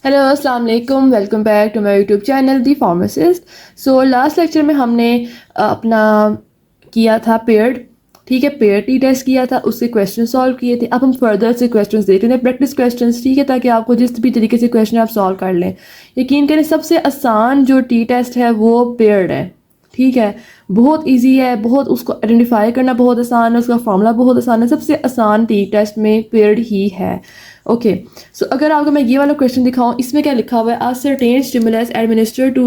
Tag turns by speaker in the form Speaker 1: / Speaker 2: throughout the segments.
Speaker 1: Hello अस्सलाम वालेकुम, welcome back to my YouTube channel the pharmacist. So last lecture में हमने अपना किया था पेयर्ड, ठीक है, पेयर टी टेस्ट किया था, उससे क्वेश्चन सॉल्व किए थे। अब हम फर्दर से क्वेश्चंस देख रहे हैं, प्रैक्टिस क्वेश्चंस, ठीक है, ताकि आपको जिस भी तरीके से क्वेश्चन आप सॉल्व कर लें। यकीन करें सबसे आसान जो टी टेस्ट है वो पेयर्ड है, ठीक है, बहुत इजी है, बहुत उसको आइडेंटिफाई करना बहुत आसान है, उसका फॉर्मूला बहुत आसान है। सबसे आसान टी टेस्ट में पेयर्ड ही है। ओके, सो अगर आपको मैं ये वाला क्वेश्चन दिखाऊं, इसमें क्या लिखा हुआ है, a certain stimulus administer to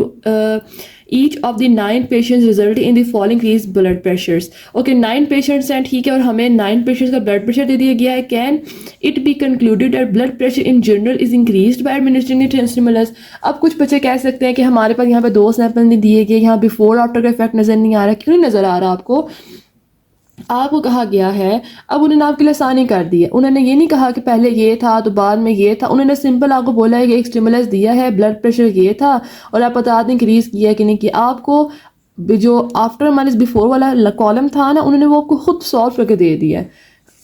Speaker 1: each of the 9 patients result in the following increase blood pressures. Okay, 9 patients हैं, ठीक है, और हमें 9 पेशेंट्स का ब्लड प्रेशर दे दिया गया है। Can it be concluded that blood pressure in general is increased by administering the stimulus. अब कुछ बच्चे कह सकते हैं कि हमारे पास यहाँ पे 2 सैंपल नहीं दिए गए, यहाँ बिफोर आफ्टर का इफेक्ट नजर नहीं आ रहा। क्यों नहीं नजर आ रहा आपको? आपको कहा गया है, अब उन्होंने आपके लिए आसानी कर दी है। उन्होंने ये नहीं कहा कि पहले ये था तो बाद में ये था, उन्होंने सिंपल आपको बोला है कि एक स्टिमुलस दिया है, ब्लड प्रेशर ये था, और आप बता दें इंक्रीज किया कि नहीं किया। आपको जो आफ्टर माइनस बिफोर वाला कॉलम था ना, उन्होंने वो आपको खुद सॉल्व करके दे दिया है,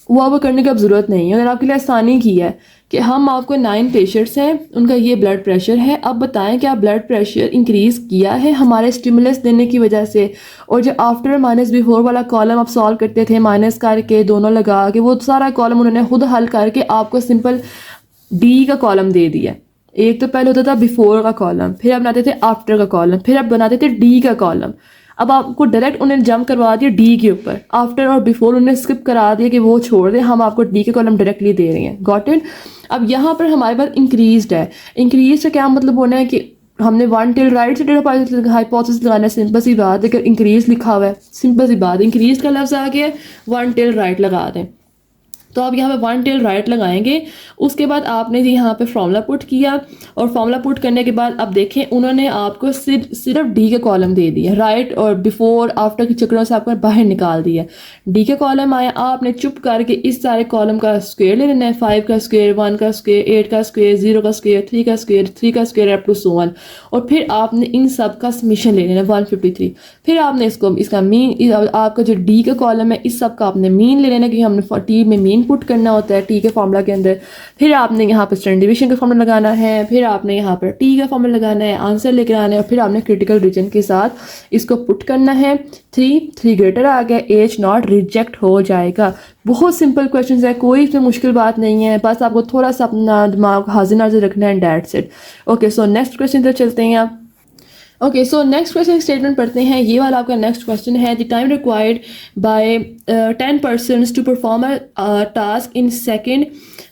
Speaker 1: वो अब करने की अब ज़रूरत नहीं है। उन्होंने आपके लिए आसानी की है कि हम आपको 9 पेशेंट्स हैं, उनका ये ब्लड प्रेशर है, अब बताएं कि आप ब्लड प्रेशर इंक्रीज़ किया है हमारे स्टिमुलस देने की वजह से। और जो आफ्टर माइनस बिफोर वाला कॉलम आप सॉल्व करते थे माइनस करके दोनों लगा के, वो सारा कॉलम उन्होंने खुद हल करके आपको सिंपल डी का कॉलम दे दिया। एक तो पहले होता था बिफोर का कॉलम, फिर आप बनाते थे आफ्टर का कॉलम, फिर आप बनाते थे डी का कॉलम। अब आपको डायरेक्ट उन्हें जंप करवा दिया डी के ऊपर, आफ्टर और बिफोर उन्हें स्किप करा दिया कि वो छोड़ दे, हम आपको डी के कॉलम डायरेक्टली दे रहे हैं। Got it? अब यहाँ पर हमारे पास इंक्रीज्ड है। इंक्रीज का क्या मतलब होना है कि हमने वन टिल राइट से हाइपोथेसिस लगाना है। सिंपल सी बात है कि इंक्रीज लिखा हुआ है, सिंपल सी बात, इंक्रीज का लफ्ज आ गया, वन टिल राइट लगा दें। तो आप यहाँ पे वन टिल राइट लगाएंगे। उसके बाद आपने यहाँ पे फॉर्मूला पुट किया, और फॉर्मूला पुट करने के बाद अब देखें उन्होंने आपको सिर्फ डी के कॉलम दे दिए, राइट और बिफोर आफ्टर के चक्रों से आपको बाहर निकाल दिया। डी के कॉलम आया, आपने चुप करके इस सारे कॉलम का स्क्वायर ले लेना है, 5 का स्क्वायर, 1 का स्क्वायर, 8 का स्क्वायर, 0 का स्क्वायर, 3 का स्क्वायर, 3 का square up to so one. और फिर आपने इन सब का समीशन ले लेना है 153। फिर आपने इसका मीन, आपका जो डी का कॉलम है इस सब का आपने मीन ले लेना, क्योंकि हमने टी में मीन पुट करना होता है टी के फॉर्मूला के अंदर। फिर आपने यहाँ पर स्टैंडर्ड डिवीजन का फॉर्मूला लगाना है, फिर आपने यहाँ पर टी का फॉर्मूला लगाना है, आंसर लेकर आना है, और फिर आपने क्रिटिकल रीजन के साथ इसको पुट करना है। 3 ग्रेटर आ गया, एच नॉट रिजेक्ट हो जाएगा। बहुत सिंपल क्वेश्चन है, कोई इसमें मुश्किल बात नहीं है, बस आपको थोड़ा सा अपना दिमाग हाजिर नाजिर रखना है, that's it. Okay, so next question तक चलते हैं आप। Okay, so next question statement पढ़ते हैं। ये वाला आपका नेक्स्ट क्वेश्चन है, the time required by 10 persons to perform a task in second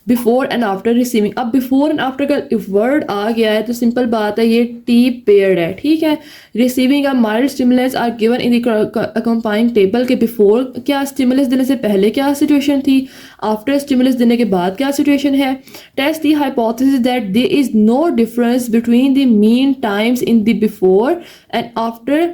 Speaker 1: before and after receiving. अब बिफोर एंड आफ्टर का वर्ड आ गया है तो सिंपल बात है, ये टी पेयर्ड है, ठीक है। Receiving a mild stimulus are given in the accompanying table के बिफोर क्या स्टिमुलस देने से पहले क्या सिचुएशन थी, आफ्टर स्टिमुलस देने के बाद क्या सिचुएशन है। Test the hypothesis that there is no difference between the mean times in the before and after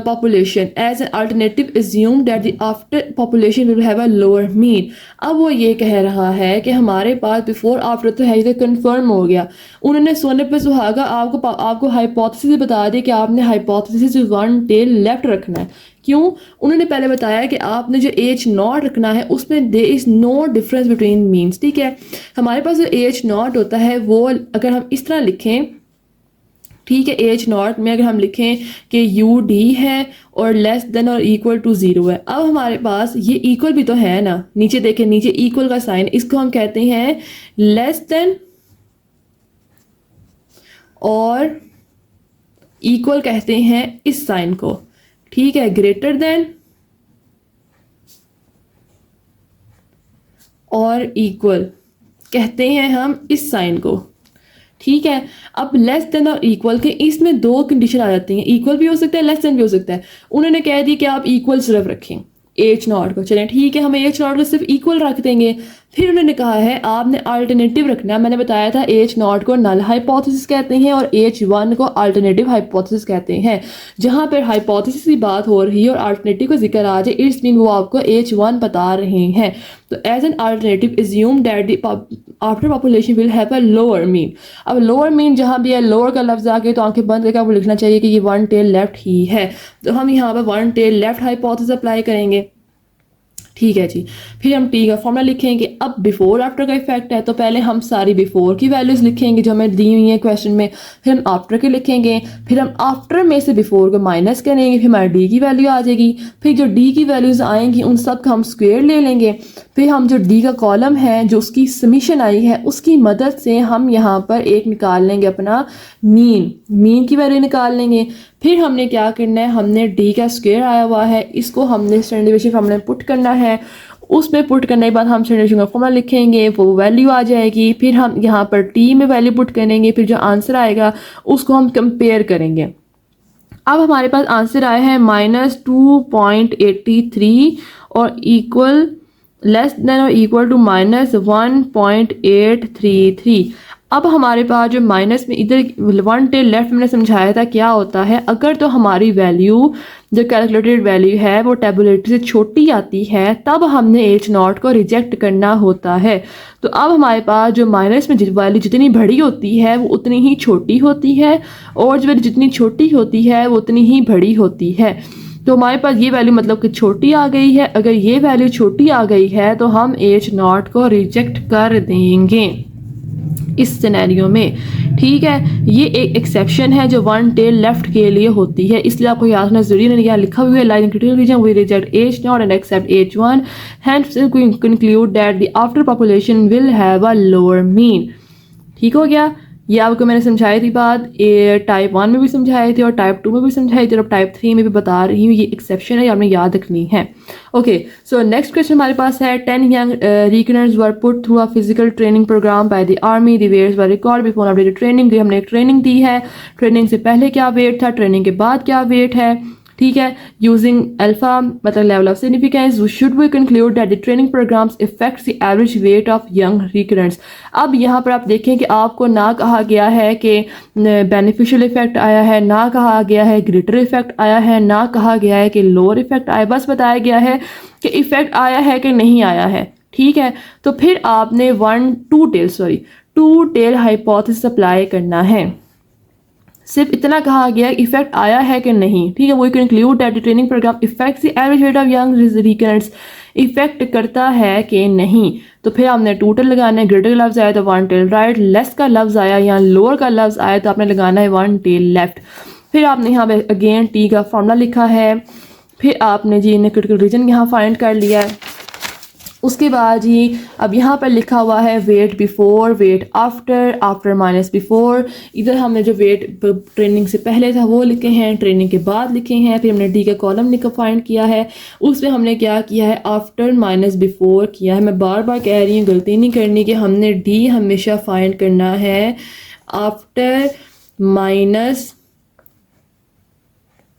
Speaker 1: population as an alternative assume that the after population will have a lower mean। अब वो ये कह रहा है कि हमारे पास before after तो है, ये कंफर्म हो गया। उन्होंने सोने पे सुहागा आपको हाइपोथेसिस बता दिया कि आपने हाइपोथेसिस वन टेल लेफ्ट रखना है। क्यों? उन्होंने पहले बताया कि आपने जो एच नॉट रखना है उसमें there is no difference between means, ठीक है। हमारे पास जो एच नॉट होता है वो अगर हम इस तरह लिखें, ठीक है, एच नॉट में अगर हम लिखें कि यू डी है और लेस देन और इक्वल टू 0 है। अब हमारे पास ये इक्वल भी तो है ना, नीचे देखें, नीचे इक्वल का साइन, इसको हम कहते हैं लेस देन, और इक्वल कहते हैं इस साइन को, ठीक है, ग्रेटर देन और इक्वल कहते हैं हम इस साइन को, ठीक है। अब लेस देन और इक्वल के इसमें 2 कंडीशन आ जाती हैं, इक्वल भी हो सकता है, लेस देन भी हो सकता है। उन्होंने कह दी कि आप इक्वल सिर्फ रखें एच नॉट को, चलें ठीक है, हम एच नॉट को सिर्फ इक्वल रख देंगे। फिर उन्होंने कहा है आपने अल्टरनेटिव रखना है। मैंने बताया था एच नॉट को नल हाइपोथेसिस कहते हैं और एच वन को अल्टरनेटिव हाइपोथेसिस कहते हैं। जहाँ पर हाइपोथेसिस की बात हो रही है और अल्टरनेटिव का जिक्र आ जाए, इट्स मीन वो आपको एच वन बता रहे हैं। तो as an alternative assume that after population will have a lower mean. अब लोअर मीन जहाँ भी है, लोअर का लफ्ज आ गया तो आंखें बंद करके आपको लिखना चाहिए कि ये वन टेल लेफ्ट ही है। तो हम यहाँ पर one tail left hypothesis apply करेंगे। ठीक है जी। फिर हम टी का फॉर्मूला लिखेंगे। अब बिफोर आफ्टर का इफेक्ट है तो पहले हम सारी बिफोर की वैल्यूज़ लिखेंगे जो हमें दी हुई है क्वेश्चन में, फिर हम आफ्टर के लिखेंगे, फिर हम आफ्टर में से बिफोर को माइनस करेंगे, फिर हमारी डी की वैल्यू आ जाएगी। फिर जो डी की वैल्यूज़ आएंगी उन सब का हम स्क्वायर ले लेंगे। फिर हम जो डी का कॉलम है जो उसकी समीशन आई है उसकी मदद से हम यहाँ पर एक निकाल लेंगे अपना मीन की वैल्यू निकाल लेंगे। फिर हमने क्या करना है, हमने डी का स्क्वायर आया हुआ है इसको हमने स्टैंडर्ड डेविएशन फॉर्मूला में पुट करना है। उसमें पुट करने के बाद हम स्टैंडर्ड डेविएशन का फॉर्मूला लिखेंगे, वो वैल्यू आ जाएगी। फिर हम यहाँ पर टी में वैल्यू पुट करेंगे, फिर जो आंसर आएगा उसको हम कंपेयर करेंगे। अब हमारे पास आंसर आया है -2.83 और इक्वल लेस देन और इक्वल टू -1.833। अब हमारे पास जो माइनस में इधर 1 टिल लेफ्ट मैंने समझाया था क्या होता है, अगर तो हमारी वैल्यू जो कैलकुलेटेड वैल्यू है वो टेबुलेटर से छोटी आती है तब हमने एच नॉट को रिजेक्ट करना होता है। तो अब हमारे पास जो माइनस में वैल्यू जितनी बड़ी होती है वो उतनी ही छोटी होती है और जो वैल्यू जितनी छोटी होती है वो उतनी ही बड़ी होती है। तो हमारे पास ये वैल्यू मतलब कि छोटी आ गई है। अगर ये वैल्यू छोटी आ गई है तो हम एच नॉट को रिजेक्ट कर देंगे इस सिनेरियो में। ठीक है, ये एक एक्सेप्शन है जो 1 टेल लेफ्ट के लिए होती है, इसलिए आपको याद रखना जरूरी नहीं। यहाँ लिखा हुआ है line critical region we reject H not and accept H1 hence we conclude that the after population will have a lower mean। ठीक हो गया, ये आपको मैंने समझाई थी बात, टाइप 1 में भी समझाई थी और टाइप 2 में भी समझाई थी और टाइप 3 में भी बता रही हूँ। ये एक्सेप्शन है, आपने याद रखनी है। ओके, सो नेक्स्ट क्वेश्चन हमारे पास है 10 young recruits were put through a physical training program by the army। the weights were recorded before updated training। हमने एक ट्रेनिंग दी है, ट्रेनिंग से पहले क्या वेट था, ट्रेनिंग के बाद क्या वेट है। ठीक है, यूजिंग अल्फा मतलब level of significance should we conclude that the training programmes effects the average weight of young recurrents. अब यहाँ पर आप देखें कि आपको ना कहा गया है कि बेनिफिशियल इफेक्ट आया है, ना कहा गया है ग्रेटर इफेक्ट आया है, ना कहा गया है कि लोअर इफेक्ट आया, बस बताया गया है कि इफेक्ट आया है कि नहीं आया है। ठीक है, तो फिर आपने टू टेल हाइपोथेसिस अप्लाई करना है। सिर्फ इतना कहा गया इफेक्ट आया है कि नहीं। ठीक है, वो conclude that the training programme effects the average weight of young recurrents, effect करता है कि नहीं। तो फिर आपने टोटल लगाना है, ग्रेटर का लफ्ज आया तो 1 टेल राइट, लेस का लफ्ज आया या लोअर का लफ्ज आया तो आपने लगाना है 1 टेल लेफ्ट। फिर आपने यहाँ पे अगेन टी का फॉर्मूला लिखा है, फिर आपने जी क्रिटिकल रीजन यहाँ फाइंड कर लिया है। उसके बाद जी अब यहाँ पर लिखा हुआ है weight before, weight after, after minus before. इधर हमने जो वेट ट्रेनिंग से पहले था वो लिखे हैं, ट्रेनिंग के बाद लिखे हैं। फिर हमने डी का कॉलम फाइंड किया है, उसमें हमने क्या किया है आफ्टर माइनस बिफोर किया है। मैं बार बार कह रही हूँ गलती नहीं करनी कि हमने डी हमेशा फाइंड करना है आफ्टर माइनस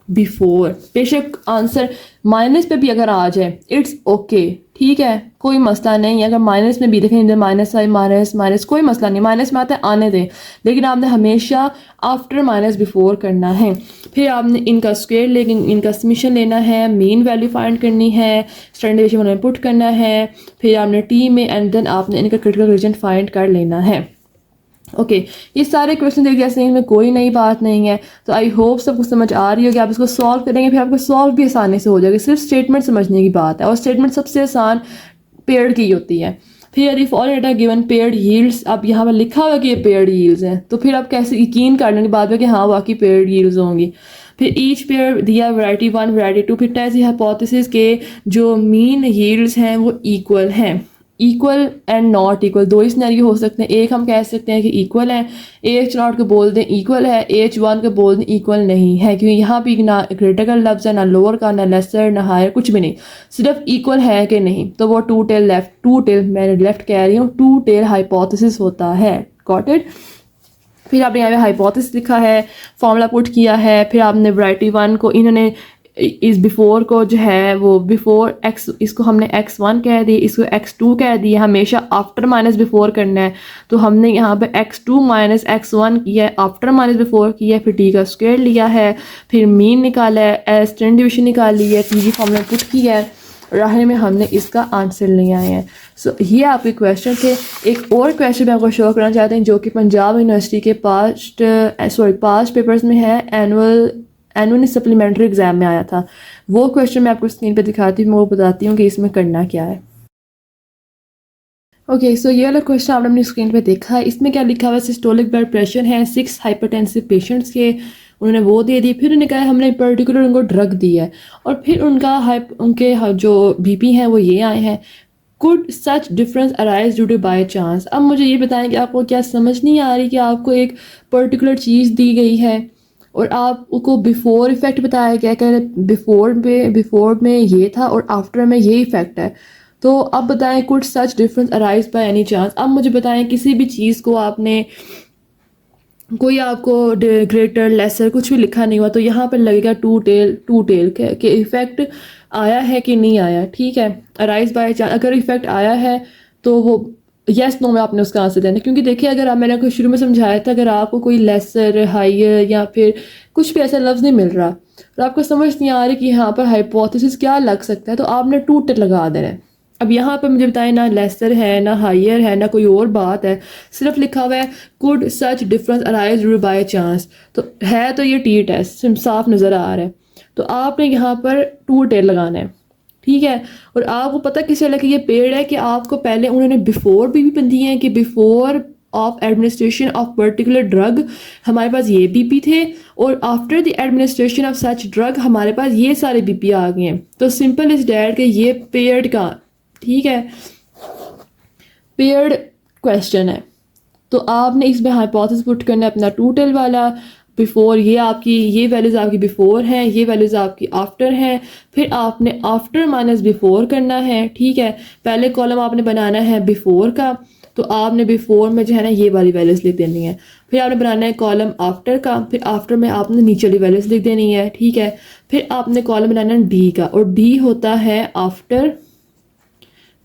Speaker 1: बिफोर। बेशक आंसर माइनस पे भी अगर आ जाए इट्स ओके, ठीक है, कोई मसला नहीं है। अगर माइनस में भी देखें इधर माइनस आई, माइनस कोई मसला नहीं, माइनस में आता है आने दें, लेकिन आपने हमेशा आफ्टर माइनस बिफोर करना है। फिर आपने इनका स्क्वायर लेकिन इनका समीशन लेना है, मीन वैल्यू फाइंड करनी है, स्टैंडर्ड डेविएशन में पुट करना है, फिर आपने टी में एंड देन आपने इनका क्रिटिकल रीजन फाइंड कर लेना है। ओके, ये सारे क्वेश्चन एक जैसे हैं, इनमें कोई नई बात नहीं है। तो आई होप सबको समझ आ रही होगी, आप इसको सॉल्व करेंगे फिर आपको सॉल्व भी आसानी से हो जाएगी। सिर्फ स्टेटमेंट समझने की बात है और स्टेटमेंट सबसे आसान पेड़ की होती है। फिर if all data given paired yields, अब यहाँ पर लिखा हुआ कि ये पेयर्ड यील्ड्स हैं तो फिर आप कैसे यकीन कर लेंगे बाद में कि हाँ वाकई पेयर्ड यील्ड्स होंगी। फिर ईच पेयर दिया वैरायटी 1 वैरायटी 2, फिर टेस्ट हाइपोथेसिस के जो मीन यील्ड्स हैं वो इक्वल हैं। इक्वल एंड नॉट इक्वल दो ही सिनेरियो हो सकते हैं। एक हम कह सकते हैं कि इक्वल है, एच नॉट को बोल दें इक्वल है, एच वन को बोल दें इक्वल नहीं है, क्योंकि यहाँ भी ना ग्रेटर का लफ्ज़ है, ना लोअर का, ना लेसर, ना हायर, कुछ भी नहीं, सिर्फ इक्वल है कि नहीं। तो वो टू टेल मैं लेफ्ट कह रही हूँ, टू टेल हाइपोथेसिस होता है। Got it. फिर आपने यहाँ पे हाइपोथेसिस लिखा है, फॉर्मूला पुट किया है, फिर आपने वैरायटी 1 को इन्होंने इस बिफोर को जो है वो बिफोर एक्स, इसको हमने x1 कह दिया, इसको x2 कह दिया। हमेशा आफ्टर माइनस बिफोर करना है तो हमने यहाँ पे x2 माइनस x1 किया है, आफ्टर माइनस बिफोर किया है, फिर टी का स्क्वायर लिया है, फिर मीन निकाला है, स्टैंडर्ड डेविएशन निकाली है, टी की फॉर्मूला पुट किया है, राह में हमने इसका आंसर ले आए हैं। सो ये आपके क्वेश्चन थे। एक और क्वेश्चन मैं आपको शो करना चाहते हैं जो कि पंजाब यूनिवर्सिटी के पास्ट पेपर्स में है, एनुअल एनुअल सप्लीमेंट्री एग्जाम में आया था। वो क्वेश्चन मैं आपको स्क्रीन पे दिखाती हूँ, मैं वो बताती हूँ कि इसमें करना क्या है। ओके सो ये वाला क्वेश्चन आपने अपनी स्क्रीन पे देखा है। इसमें क्या लिखा हुआ है, सिस्टोलिक ब्लड प्रेशर है 6 हाइपरटेंसिव पेशेंट्स के, उन्होंने वो दे दिए। फिर उन्होंने कहा हमने पर्टिकुलर उनको ड्रग दी है और फिर उनके जो बीपी हैं वो ये आए हैं। Could such difference arise due to by chance. अब मुझे ये बताएं कि आपको क्या समझ नहीं आ रही कि आपको एक पर्टिकुलर चीज़ दी गई है और आपको बिफोर इफेक्ट बताया गया कि बिफोर में ये था और आफ्टर में ये इफेक्ट है। तो अब बताएं could such difference arise by any chance. अब मुझे बताएं किसी भी चीज़ को आपने कोई आपको ग्रेटर लेसर कुछ भी लिखा नहीं हुआ तो यहाँ पर लगेगा टू टेल के इफेक्ट आया है कि नहीं आया। ठीक है, अराइज बाय चांस अगर इफेक्ट आया है तो वो यस नो में आपने उसका आंसर देना। क्योंकि देखिए अगर आप, मैंने आपको शुरू में समझाया था, अगर आपको कोई लेसर हायर या फिर कुछ भी ऐसा लफ्ज़ नहीं मिल रहा और आपको समझ नहीं आ रही कि यहाँ पर हाइपोथेसिस क्या लग सकता है तो आपने टू टेल लगा देना है। अब यहाँ पर मुझे बताएं ना लेसर है ना हायर है ना कोई और बात है, सिर्फ लिखा हुआ है could such difference arise due by chance. तो है तो ये टी टेस्ट साफ नज़र आ रहा है तो आपने यहाँ पर टू टेल लगाना है। ठीक है, और आपको पता किस चला कि ये पेड़ है कि आपको पहले उन्होंने बिफोर भी बंदी है कि before of administration of particular drug हमारे पास ये बीपी थे और after the administration of such drug हमारे पास ये सारे बीपी आ गए हैं। तो सिंपल इज डैट के ये पेयर्ड का, ठीक है, पेयर्ड क्वेश्चन है। तो आपने इसमें हाइपोथेसिस पुट करना है अपना टू टेल वाला। बिफोर ये आपकी, ये वैल्यूज़ आपकी बिफोर हैं, ये वैल्यूज़ आपकी आफ्टर हैं। फिर आपने आफ्टर माइनस बिफोर करना है। ठीक है, पहले कॉलम आपने बनाना है बिफोर का तो आपने बिफोर में जो है ना ये वाली वैल्यूज़ लिख देनी है। फिर आपने बनाना है कॉलम आफ्टर का, फिर आफ्टर में आपने नीचे वाली वैल्यूज़ लिख देनी है। ठीक है, फिर आपने कॉलम बनाना है डी का और डी होता है आफ्टर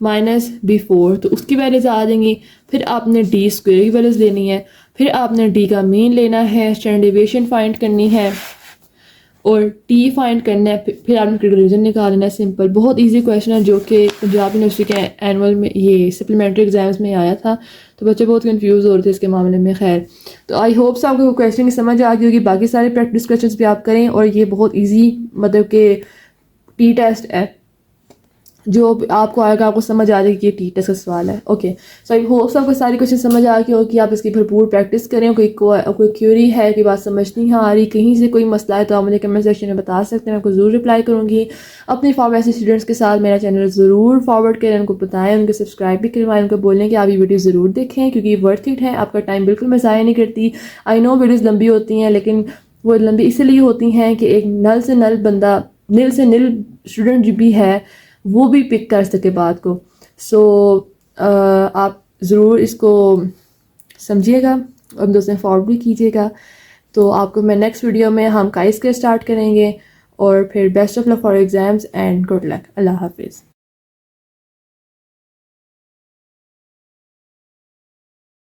Speaker 1: माइनस बिफोर तो उसकी वैल्यूज़ आ जाएंगी। फिर आपने डी स्क्वेयर की वैल्यूज़ लेनी है। फिर आपने डी का मीन लेना है, स्टैंडर्ड डेविएशन फाइंड करनी है और टी फाइंड करना है। फिर आपने क्रिटिकल रीजन निकालना है। सिंपल, बहुत इजी क्वेश्चन है जो कि पंजाब यूनिवर्सिटी के एनुअल में ये सप्लीमेंट्री एग्जाम्स में आया था तो बच्चे बहुत कंफ्यूज हो रहे थे इसके मामले में। खैर, तो आई होप्स आपको क्वेश्चन की समझ आ गई होगी। बाकी सारे प्रैक्टिस क्वेश्चन भी आप करें और ये बहुत ईजी मतलब कि टी टेस्ट है जो आपको आएगा, आपको समझ आ जाएगी कि ये टी टेस्ट का सवाल है। ओके, सो आई होप्स आपको सारी क्वेश्चन समझ आ गई होगी। आप इसकी भरपूर प्रैक्टिस करें। कोई क्यूरी है, कोई बात समझ नहीं आ रही, कहीं से कोई मसला है तो आप मुझे कमेंट सेक्शन में बता सकते हैं, मैं आपको ज़रूर रिप्लाई करूँगी। अपने ऐसे स्टूडेंट्स के साथ मेरा चैनल ज़रूर फॉरवर्ड करें, उनको बताएं, उनको सब्सक्राइब भी करवाएं, उनको बोलें कि आप ये वीडियो ज़रूर देखें क्योंकि ये वर्थ इट है। आपका टाइम बिल्कुल मैं ज़ाया नहीं करती। आई नो वीडियोज़ लंबी होती हैं लेकिन वो लंबी इसलिए होती हैं कि एक नल से नल बंदा, नील से नील स्टूडेंट भी है वो भी पिक कर सके बात को। सो आप ज़रूर इसको समझिएगा और दोस्तों फॉरवर्ड भी कीजिएगा। तो आपको मैं नेक्स्ट वीडियो में हम काइस के स्टार्ट करेंगे और फिर best of luck for exams and good luck. Allah हाफिज़।